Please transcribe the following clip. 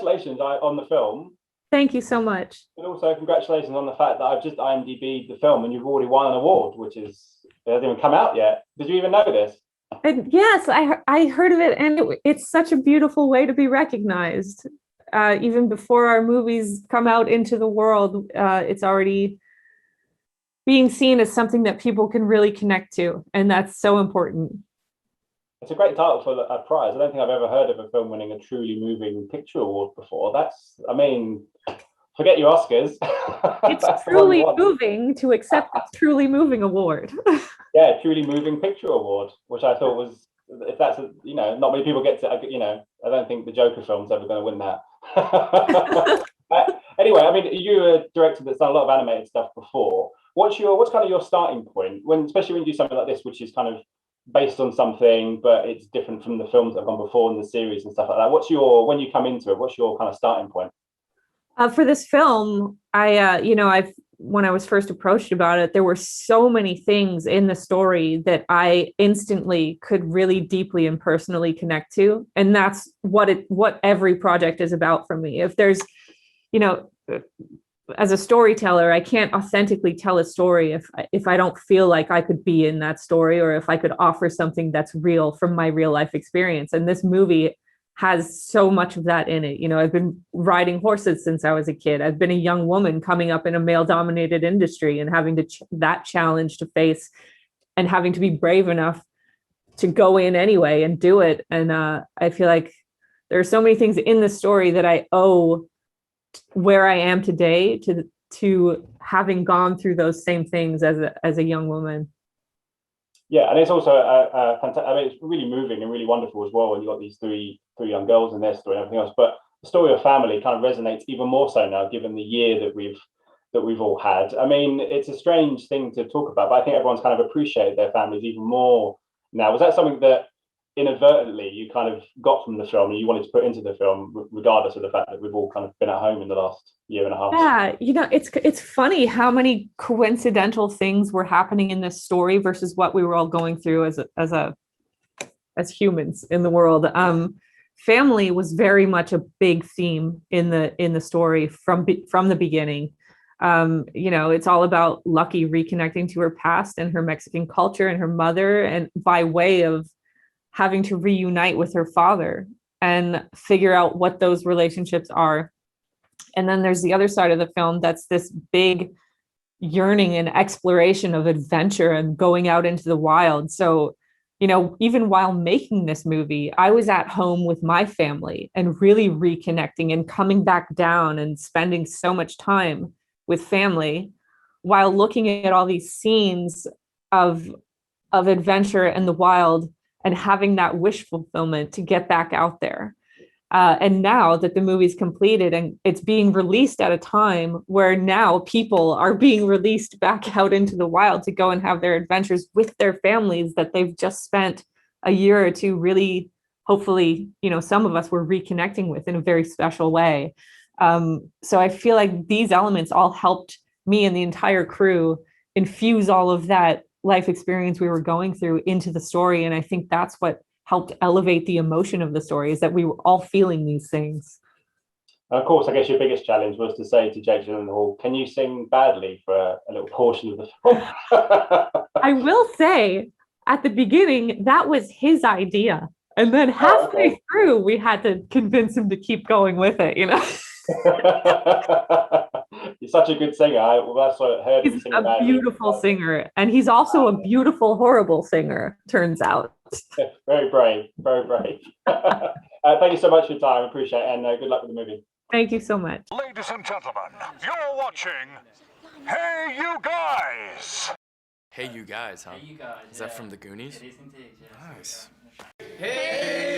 congratulations on the film. Thank you so much. And also congratulations on the fact that I've just IMDb'd the film and you've already won an award, which it hasn't even come out yet. Did you even know this? And yes, I heard of it, and it's such a beautiful way to be recognized. Even before our movies come out into the world, it's already being seen as something that people can really connect to, and that's so important. It's a great title for a prize. I don't think I've ever heard of a film winning a truly moving picture award before. Forget your Oscars. It's truly moving to accept the Truly Moving Award. Yeah, truly moving picture award, which I thought was, if that's, not many people get to, I don't think the Joker film's ever going to win that. Anyway, I mean, you're a director that's done a lot of animated stuff before. What's kind of your starting point, especially when you do something like this, which is kind of based on something, but it's different from the films that have gone before in the series and stuff like that? When you come into it, what's your kind of starting point? For this film, when I was first approached about it, there were so many things in the story that I instantly could really deeply and personally connect to. And that's what every project is about for me. If there's, as a storyteller, I can't authentically tell a story if I don't feel like I could be in that story, or if I could offer something that's real from my real life experience. And this movie has so much of that in it. I've been riding horses since I was a kid. I've been a young woman coming up in a male-dominated industry and having that challenge to face, and having to be brave enough to go in anyway and do it. And I feel like there are so many things in the story that I owe where I am today to having gone through those same things as a young woman. Yeah, and it's also fantastic. I mean, it's really moving and really wonderful as well when you've got these three young girls and their story and everything else. But the story of family kind of resonates even more so now, given the year that we've all had. I mean, it's a strange thing to talk about, but I think everyone's kind of appreciated their families even more now. Was that something that inadvertently you kind of got from the film and you wanted to put into the film, regardless of the fact that we've all kind of been at home in the last year and a half? Yeah, it's funny how many coincidental things were happening in this story versus what we were all going through as humans in the world. Family was very much a big theme in the story from the beginning. It's all about Lucky reconnecting to her past and her Mexican culture and her mother, and by way of having to reunite with her father and figure out what those relationships are. And then there's the other side of the film that's this big yearning and exploration of adventure and going out into the wild. So, even while making this movie, I was at home with my family and really reconnecting and coming back down and spending so much time with family while looking at all these scenes of adventure and the wild, and having that wish fulfillment to get back out there. And now that the movie's completed and it's being released at a time where now people are being released back out into the wild to go and have their adventures with their families that they've just spent a year or two really, hopefully, some of us were reconnecting with in a very special way. So I feel like these elements all helped me and the entire crew infuse all of that life experience we were going through into the story. And I think that's what helped elevate the emotion of the story, is that we were all feeling these things. And of course, I guess your biggest challenge was to say to Jake Gyllenhaal, can you sing badly for a little portion of the film? I will say, at the beginning, that was his idea. And then halfway through, we had to convince him to keep going with it, You're such a good singer. That's what I heard. He's a beautiful singer. And he's also a beautiful, horrible singer, turns out. Very brave. Very brave. Thank you so much for your time. I appreciate it. And good luck with the movie. Thank you so much. Ladies and gentlemen, you're watching Hey You Guys. Hey You Guys, huh? Hey You Guys. Is that from the Goonies? It is indeed, yes. Nice. Hey